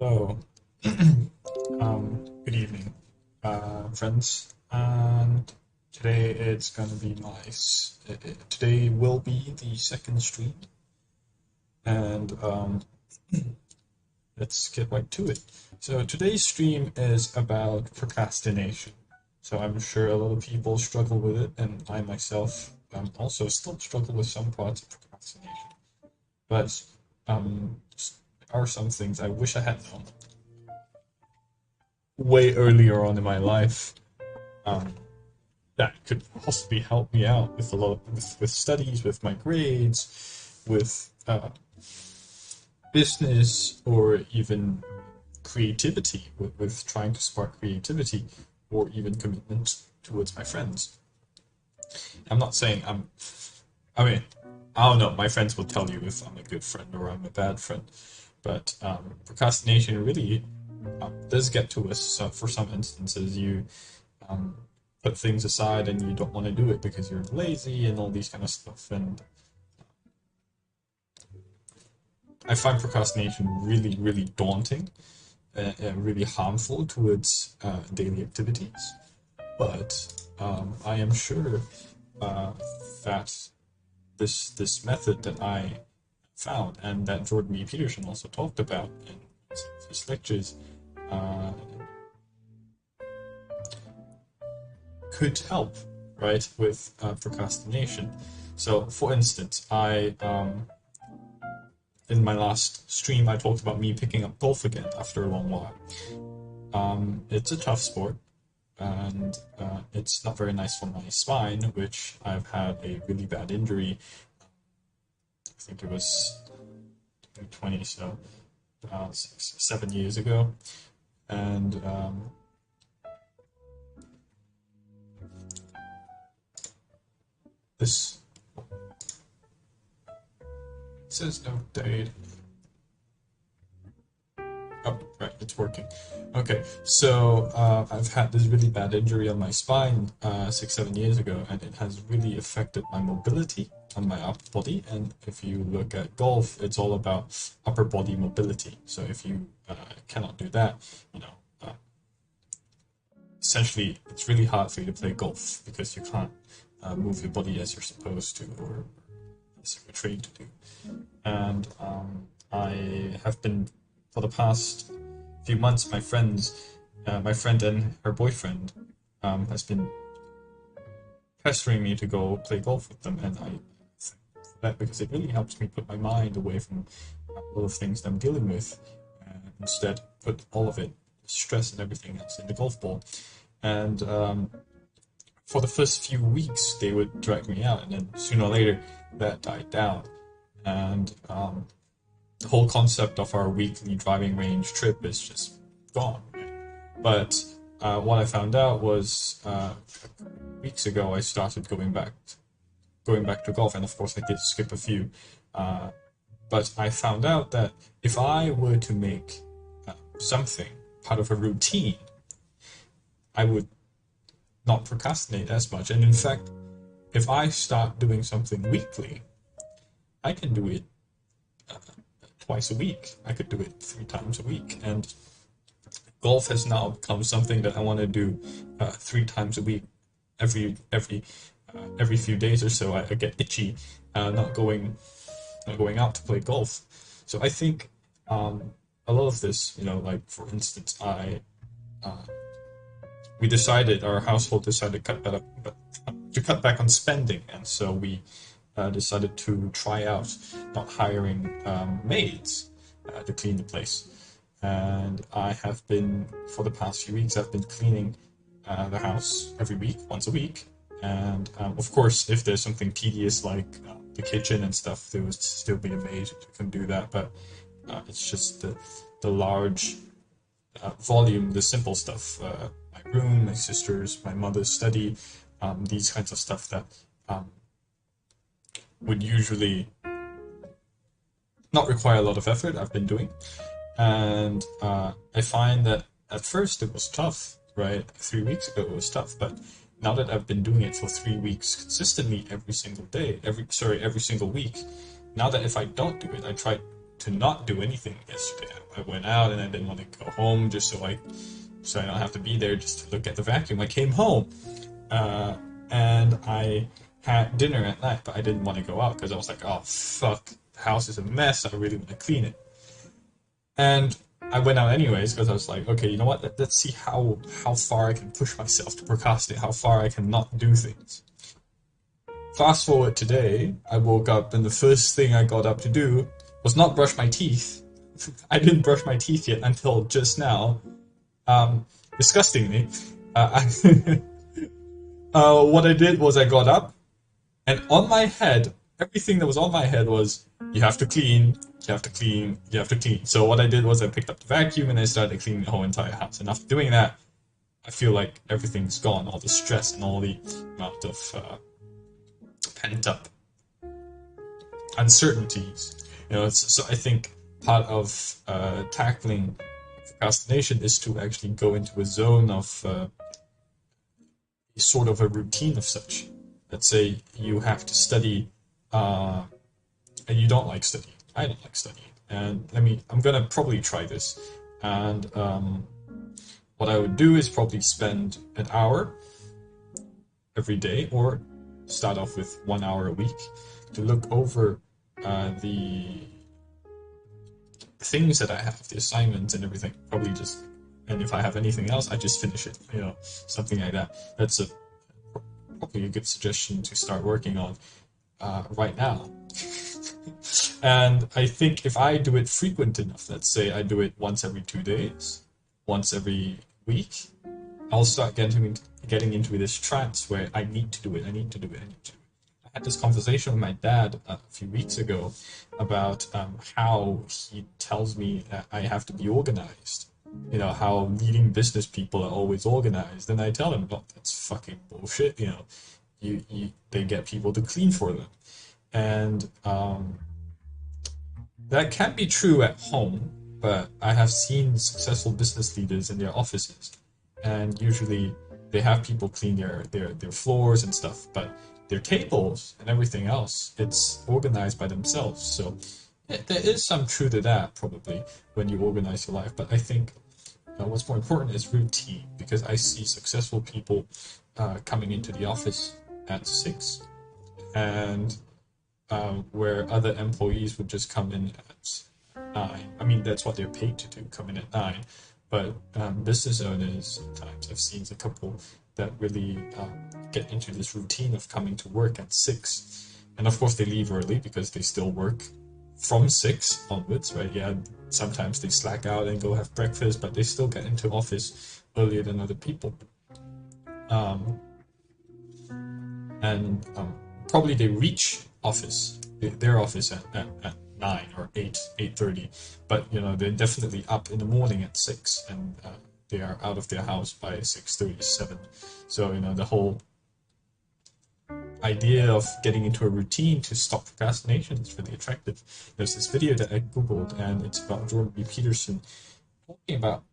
Hello. Good evening, friends. And today it's gonna be today will be the second stream, and let's get right to it. So today's stream is about procrastination. So I'm sure a lot of people struggle with it, and I myself also still struggle with some parts of procrastination. But there are some things I wish I had known way earlier on in my life um, that could possibly help me out with a lot with studies, with my grades, with business, or even creativity, with trying to spark creativity, or even commitment towards my friends. I'm not saying I mean, I don't know. My friends will tell you if I'm a good friend or I'm a bad friend, but procrastination really does get to us. So for some instances, you um, put things aside and you don't want to do it because you're lazy and all these kind of stuff. And I find procrastination really, really daunting and really harmful towards daily activities. But I am sure uh, that this method that I found and that Jordan B. Peterson also talked about in his lectures uh, could help, right, with procrastination. So, for instance, I in my last stream I talked about me picking up golf again after a long while. It's a tough sport, and it's not very nice for my spine, which I've had a really bad injury. I think it was 2020, so about 7 years ago, and this says no date. Oh, right, it's working. Okay, so I've had this really bad injury on my spine 6, 7 years ago, and it has really affected my mobility on my upper body. And if you look at golf, it's all about upper body mobility. So if you cannot do that, you know, essentially it's really hard for you to play golf because you can't move your body as you're supposed to or as you're trained to do. And I have been for the past few months. My friend and her boyfriend, has been pestering me to go play golf with them, and I thank that because it really helps me put my mind away from a lot of things that I'm dealing with, and instead put all of it, stress and everything else, in the golf ball. And for the first few weeks, they would drag me out, and then sooner or later, that died down. And the whole concept of our weekly driving range trip is just gone. But what I found out was weeks ago I started going back to golf, and of course I did skip a few. Uh, but I found out that if I were to make something part of a routine, I would not procrastinate as much. And in fact, if I start doing something weekly, I can do it twice a week. I could do it 3 times a week. And golf has now become something that I want to do 3 times a week, every few days or so. I get itchy, not going out to play golf. So I think a lot of this, like for instance, I we decided our household decided to cut back on spending, and so we decided to try out not hiring maids to clean the place. And I have been, for the past few weeks, I've been cleaning the house every week, once a week. And of course, if there's something tedious like the kitchen and stuff, there would still be a maid who can do that. But it's just the large volume, the simple stuff. My room, my sister's, my mother's study, these kinds of stuff that would usually not require a lot of effort, I've been doing. And I find that at first it was tough, right? 3 weeks ago it was tough, but now that I've been doing it for 3 weeks consistently every single day, every single week, now that if I don't do it, I try to not do anything yesterday. I went out and I didn't want to go home just so I don't have to be there just to look at the vacuum. I came home and I had dinner at night, but I didn't want to go out because I was like, oh fuck, the house is a mess. I really want to clean it. And I went out anyways because I was like, okay, you know what? Let's see how far I can push myself to procrastinate, how far I can not do things. Fast forward today, I woke up and the first thing I got up to do was not brush my teeth. I didn't brush my teeth yet until just now. Disgustingly, what I did was I got up, and on my head, everything that was on my head was, you have to clean, you have to clean, you have to clean. So what I did was I picked up the vacuum and I started cleaning the whole entire house. And after doing that, I feel like everything's gone, all the stress and all the amount of pent up uncertainties. So I think part of tackling procrastination is to actually go into a zone of sort of a routine of such. Let's say you have to study and you don't like studying. I don't like studying. And I'm gonna probably try this. And what I would do is probably spend an hour every day, or start off with 1 hour a week, to look over the things that I have, the assignments and everything. Probably just, and if I have anything else, I just finish it, something like that. That's probably a good suggestion to start working on right now. And I think if I do it frequent enough, let's say I do it once every 2 days, once every week, I'll start getting into this trance where I need to do it, I need to do it, I need to do it. I had this conversation with my dad a few weeks ago about how he tells me that I have to be organized. How leading business people are always organized. And I tell him, look, that's fucking bullshit. They get people to clean for them. And that can be true at home, but I have seen successful business leaders in their offices. And usually they have people clean their floors and stuff, but their tables and everything else, it's organized by themselves. So there is some truth to that, probably, when you organize your life. But I think what's more important is routine, because I see successful people coming into the office at 6, and where other employees would just come in at 9. I mean, that's what they're paid to do, come in at 9. But business owners, sometimes I've seen a couple that really get into this routine of coming to work at 6. And of course they leave early because they still work from 6 onwards, right? Yeah, sometimes they slack out and go have breakfast, but they still get into office earlier than other people. And probably they reach their office at 9 or 8:30, but they're definitely up in the morning at 6, and they are out of their house by 6:37. So the whole idea of getting into a routine to stop procrastination is really attractive. There's this video that I googled, and it's about Jordan B. Peterson talking about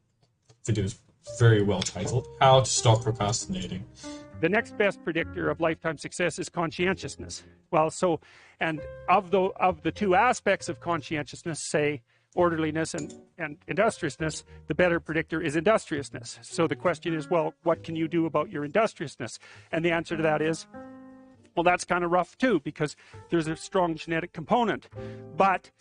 videos very well titled, How to Stop Procrastinating. The next best predictor of lifetime success is conscientiousness. Well, and of the two aspects of conscientiousness, say orderliness and industriousness, the better predictor is industriousness. So the question is, well, what can you do about your industriousness? And the answer to that is, well, that's kind of rough too, because there's a strong genetic component. But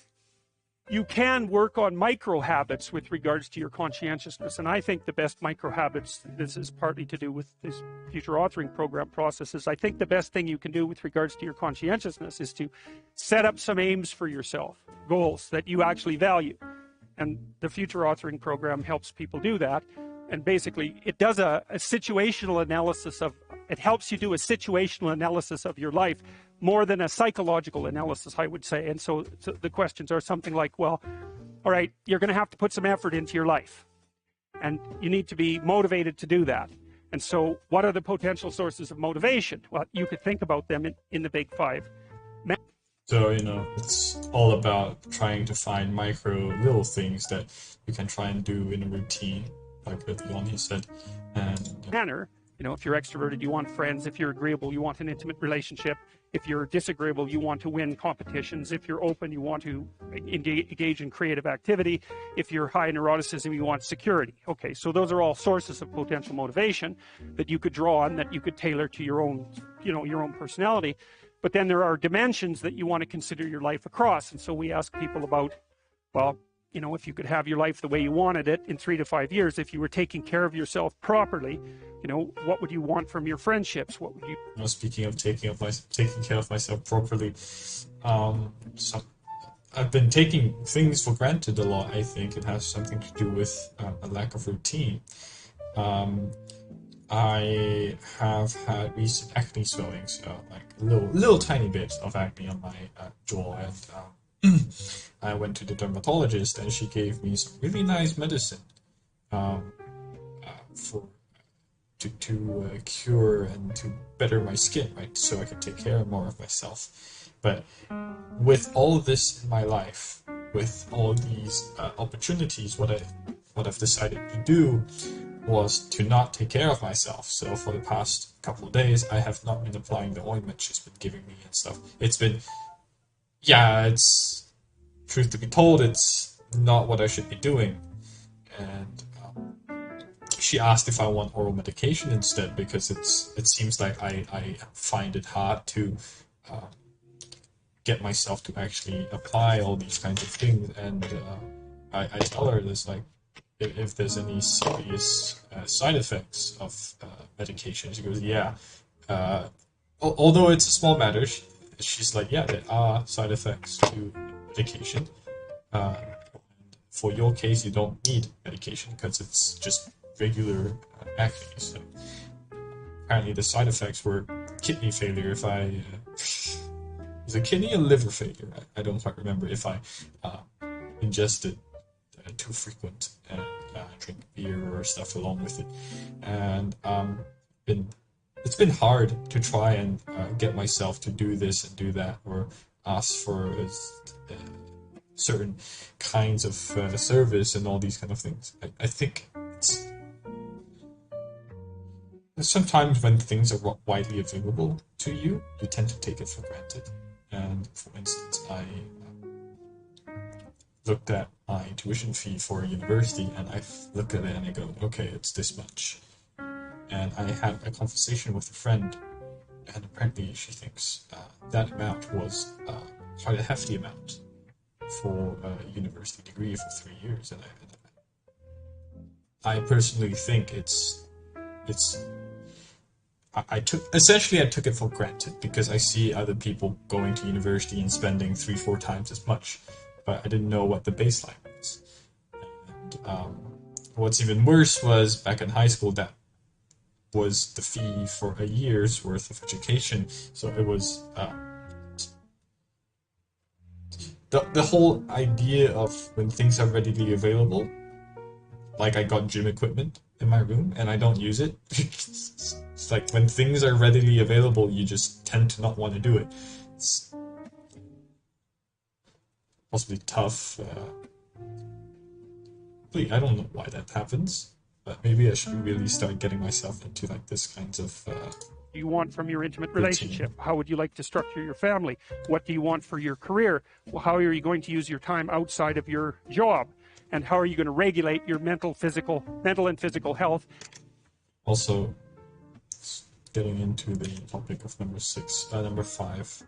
you can work on micro habits with regards to your conscientiousness. And I think the best micro habits, this is partly to do with this future authoring program processes, I think the best thing you can do with regards to your conscientiousness is to set up some aims for yourself, goals that you actually value. And the future authoring program helps people do that. And basically it does a situational analysis it helps you do a situational analysis of your life more than a psychological analysis, I would say. And so the questions are something like, well, all right, you're going to have to put some effort into your life, and you need to be motivated to do that. And so what are the potential sources of motivation? Well, you could think about them in the big 5. So, it's all about trying to find micro little things that you can try and do in a routine, like early on he said. And manner, if you're extroverted, you want friends. If you're agreeable, you want an intimate relationship. If you're disagreeable, you want to win competitions. If you're open, you want to engage in creative activity. If you're high neuroticism, you want security. Okay, so those are all sources of potential motivation that you could draw on, that you could tailor to your own, your own personality. But then there are dimensions that you want to consider your life across. And so we ask people about, well, if you could have your life the way you wanted it in 3 to 5 years, if you were taking care of yourself properly, what would you want from your friendships? What would you? Speaking of taking care of myself properly, so I've been taking things for granted a lot. I think it has something to do with a lack of routine. I have had recent acne swelling, so like little tiny bits of acne on my jaw, and I went to the dermatologist, and she gave me some really nice medicine for to cure and to better my skin, right? So I could take care more of myself. But with all of this in my life, with all these opportunities, what I've decided to do was to not take care of myself. So for the past couple of days, I have not been applying the ointment she's been giving me and stuff. It's truth to be told, it's not what I should be doing. And she asked if I want oral medication instead, because it seems like I find it hard to get myself to actually apply all these kinds of things. And I tell her this, like, if there's any serious side effects of medication. She goes, yeah. Although it's a small matter, she's like, yeah, there are side effects to medication. For your case, you don't need medication because it's just regular acne. So apparently the side effects were kidney failure. If I was it kidney or liver failure? I don't quite remember. If I ingested too frequent and drink beer or stuff along with it, and it's been hard to try and get myself to do this and do that, or ask for certain kinds of service and all these kind of things. I think it's sometimes when things are widely available to you, you tend to take it for granted. And for instance, I looked at my tuition fee for university, and I look at it and I go, okay, it's this much. And I had a conversation with a friend, and apparently she thinks that amount was quite a hefty amount for a university degree for 3 years. And I personally think I took it for granted because I see other people going to university and spending 3-4 times as much, but I didn't know what the baseline was. And what's even worse was back in high school, that was the fee for a year's worth of education. So it was the whole idea of when things are readily available. Like, I got gym equipment in my room and I don't use it. It's like when things are readily available, you just tend to not want to do it. It's possibly tough. I don't know why that happens, but maybe I should really start getting myself into like this kinds of you want from your intimate relationship? How would you like to structure your family? What do you want for your career? How are you going to use your time outside of your job? And how are you going to regulate your mental and physical health? Also, getting into the topic of number 5,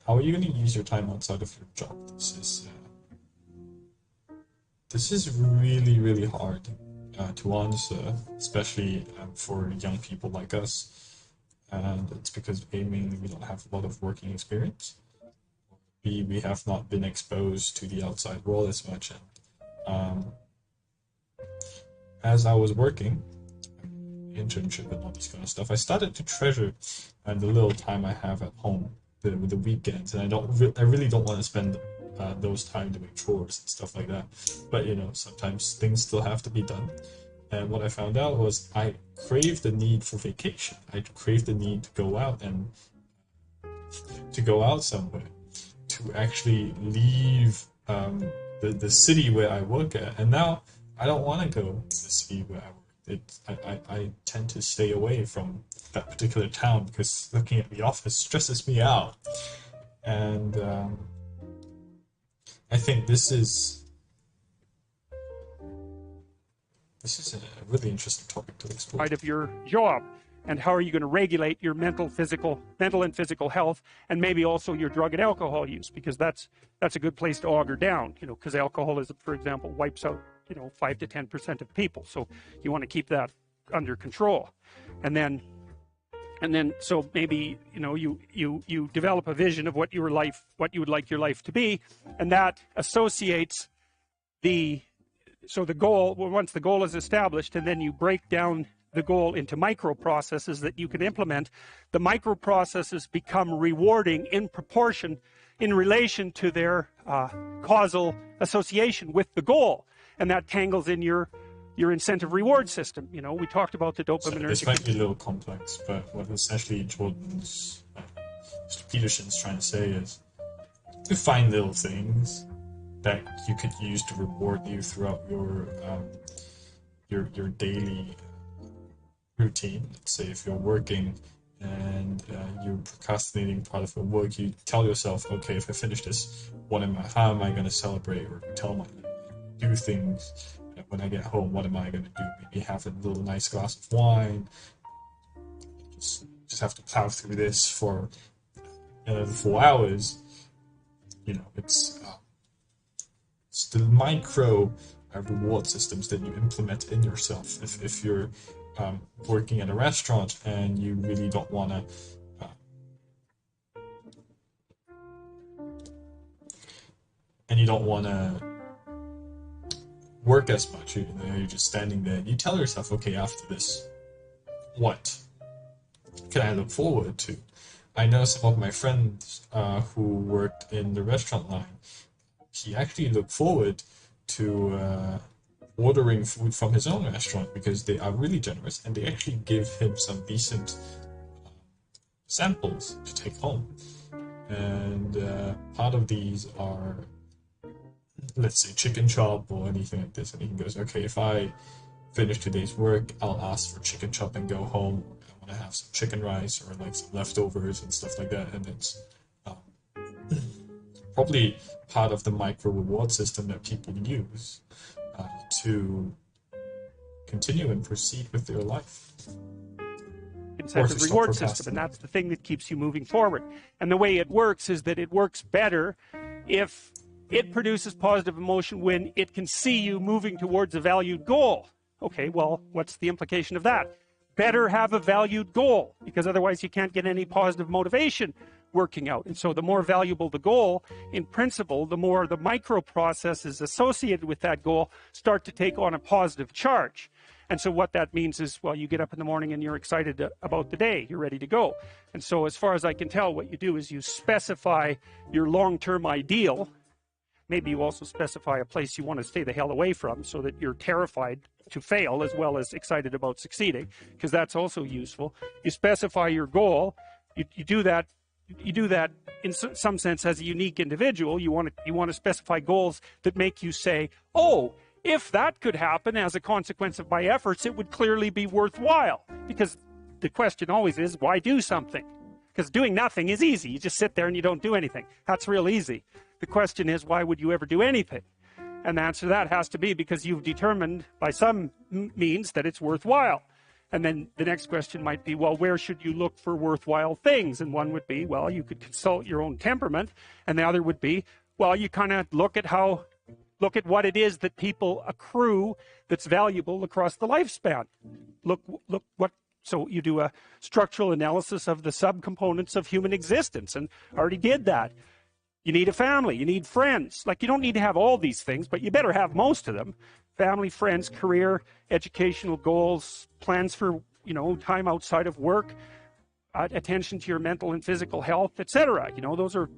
how are you going to use your time outside of your job? This is really, really hard to answer, especially for young people like us. And it's because mainly we don't have a lot of working experience. We have not been exposed to the outside world as much. And as I was working, internship and all this kind of stuff, I started to treasure the little time I have at home, the weekends, and I really don't want to spend those time doing chores and stuff like that. But sometimes things still have to be done. And what I found out was I crave the need for vacation. I crave the need to go out somewhere, to actually leave the city where I work at. And now I don't want to go to the city where I work. I tend to stay away from that particular town because looking at the office stresses me out. And I think this is a really interesting topic to explore. Of your job, and how are you going to regulate your mental and physical health, and maybe also your drug and alcohol use, because that's a good place to auger down, because alcoholism, for example, wipes out 5 to 10% of people. So you want to keep that under control, and then so maybe you develop a vision of what you would like your life to be, and that associates the goal. Well, once the goal is established, and then you break down the goal into micro processes that you can implement, the micro processes become rewarding in proportion, in relation to their causal association with the goal, and that tangles in your incentive reward system. We talked about the dopamine. So this might be a little complex, but what essentially Mr. Peterson's trying to say is to find little things that you could use to reward you throughout your daily routine. Let's say if you're working and you're procrastinating part of your work, you tell yourself, okay, if I finish this, how am I going to celebrate, or do things when I get home? What am I going to do? Maybe have a little nice glass of wine. Just have to plow through this for 4 hours. It's the micro reward systems that you implement in yourself. If you're working at a restaurant and you really don't want to work as much, you're just standing there, you tell yourself, okay, after this, what can I look forward to? I know some of my friends who worked in the restaurant line, he actually looked forward to ordering food from his own restaurant because they are really generous and they actually give him some decent samples to take home. And part of these are, let's say, chicken chop or anything like this. And he goes, okay, if I finish today's work, I'll ask for chicken chop and go home. I want to have some chicken rice or like some leftovers and stuff like that. And it's probably part of the micro reward system that people use to continue and proceed with their life. Incentive reward system, and that's the thing that keeps you moving forward. And the way it works is that it works better if it produces positive emotion when it can see you moving towards a valued goal. Okay, well, what's the implication of that? Better have a valued goal, because otherwise you can't get any positive motivation working out. And so the more valuable the goal, in principle, the more the micro processes associated with that goal start to take on a positive charge. And so what that means is, well, you get up in the morning and you're excited about the day, you're ready to go. And so as far as I can tell, what you do is you specify your long-term ideal. Maybe you also specify a place you want to stay the hell away from, so that you're terrified to fail as well as excited about succeeding, because that's also useful. You specify your goal. You do that in some sense as a unique individual. You want to specify goals that make you say, oh, if that could happen as a consequence of my efforts, it would clearly be worthwhile. Because the question always is, why do something? Because doing nothing is easy. You just sit there and you don't do anything. That's real easy. The question is, why would you ever do anything? And the answer to that has to be because you've determined by some means that it's worthwhile. And then the next question might be, well, where should you look for worthwhile things? And one would be, well, you could consult your own temperament. And the other would be, well, you kind of look at what it is that people accrue that's valuable across the lifespan. So you do a structural analysis of the subcomponents of human existence, and I already did that. You need a family, you need friends. Like, you don't need to have all these things, but you better have most of them. Family, friends, career, educational goals, plans for, time outside of work, attention to your mental and physical health, etc.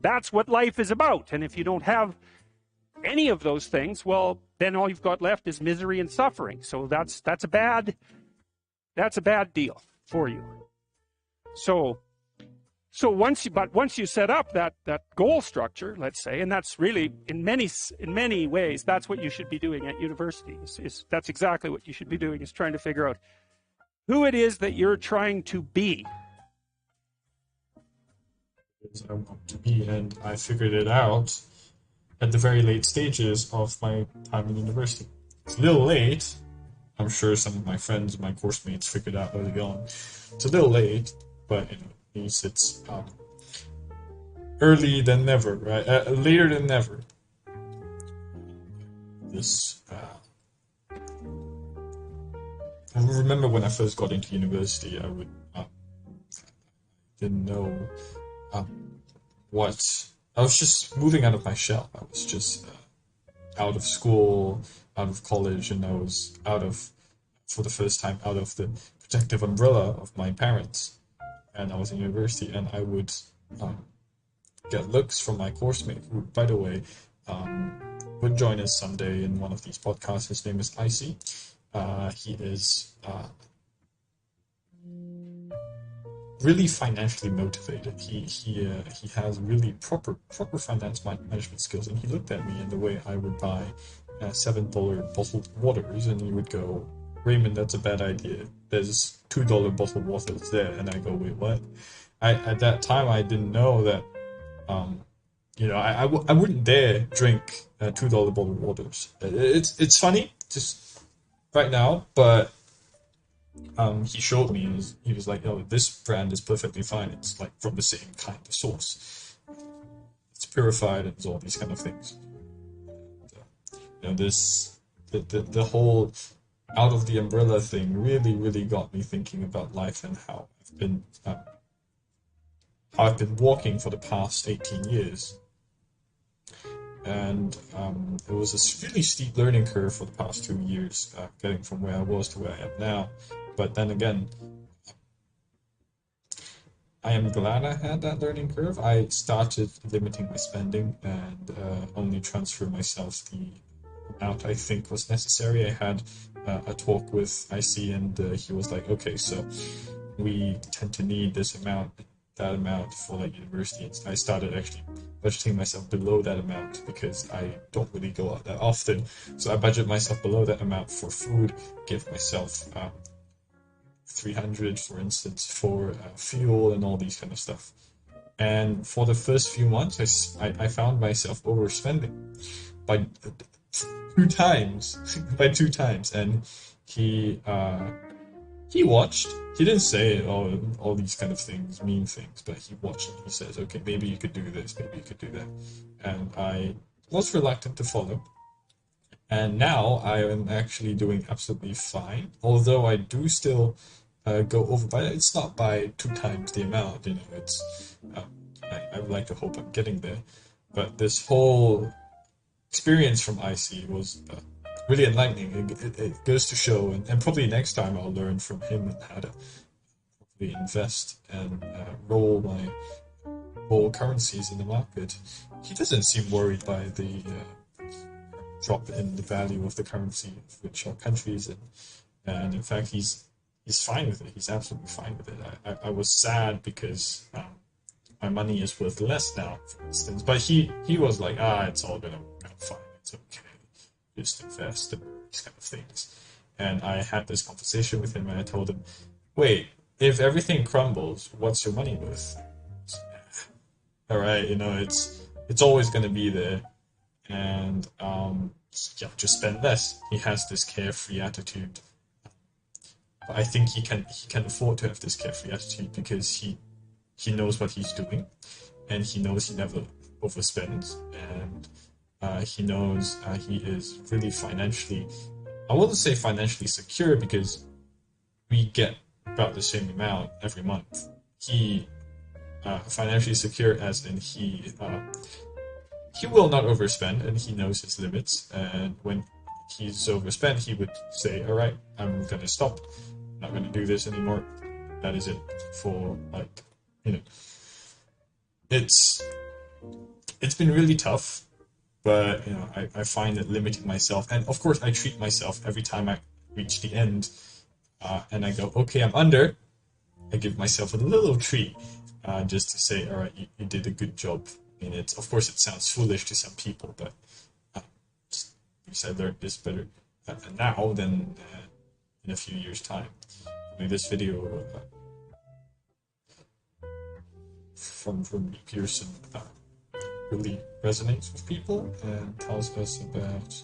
That's what life is about. And if you don't have any of those things, well, then all you've got left is misery and suffering. So that's a bad deal for you. So once you set up that goal structure, let's say, and that's really in many ways that's what you should be doing at university. That's exactly what you should be doing, is trying to figure out who it is that you're trying to be. As I want to be, and I figured it out at the very late stages of my time in university. It's a little late. I'm sure some of my friends, my course mates, figured out early on. It's a little late, but at least it's early than never, right? Later than never. This. I remember when I first got into university, didn't know what. I was just moving out of my shell. I was just out of school, out of college, and I was for the first time, out of the protective umbrella of my parents. And I was in university, and I would get looks from my course mate, who, by the way, would join us someday in one of these podcasts. His name is Icy. He is really financially motivated. He has really proper finance management skills, and he looked at me in the way I would buy $7 bottled waters, and he would go, "Raymond, that's a bad idea. There's $2 bottled waters there," and I go, "Wait, what?" At that time I didn't know that. I wouldn't dare drink $2 bottled waters. It's funny just right now, but he showed me, and he was like, "Oh, this brand is perfectly fine. It's like from the same kind of source. It's purified and all these kind of things." The whole out of the umbrella thing really got me thinking about life and how I've been walking for the past 18 years. And it was a really steep learning curve for the past 2 years, getting from where I was to where I am now. But then again, I am glad I had that learning curve. I started limiting my spending and only transfer myself the amount I think was necessary. I had a talk with IC, and he was like, "Okay, so we tend to need this amount, that amount for like university." And I started actually budgeting myself below that amount because I don't really go out that often. So I budget myself below that amount for food, give myself 300, for instance, for fuel and all these kind of stuff. And for the first few months, I found myself overspending by 2 times, by 2 times. And he watched. He didn't say all these kind of things, mean things, but he watched and he says, "Okay, maybe you could do this, maybe you could do that." And I was reluctant to follow. And now I am actually doing absolutely fine, although I do still go over, but it's not by 2 times the amount. It's I would like to hope I'm getting there. But this whole experience from IC was really enlightening. It goes to show, and probably next time I'll learn from him and how to probably invest and roll currencies in the market. He doesn't seem worried by the drop in the value of the currency of which our country is in, and in fact he's fine with it. He's absolutely fine with it. I was sad because my money is worth less now, for instance, but he was like, "It's all gonna go fine. It's okay. Just invest in these kind of things." And I had this conversation with him, and I told him, "Wait, if everything crumbles, what's your money worth?" All right, it's always going to be there, and just spend less. He has this carefree attitude, but I think he can afford to have this carefree attitude because he knows what he's doing, and he knows he never overspends, and he knows he is really financially, I wouldn't say financially secure because we get about the same amount every month. He financially secure as in he will not overspend, and he knows his limits, and when he's overspent he would say, "All right, I'm gonna stop. I'm not gonna do this anymore. That is it." For like, it's been really tough, but I find that limiting myself, and of course I treat myself every time I reach the end, and I go, "Okay, I'm under." I give myself a little treat, just to say, "All right, you did a good job." I mean, of course it sounds foolish to some people, but because I learned this better now than in a few years' time. this video from Pearson really resonates with people and tells us about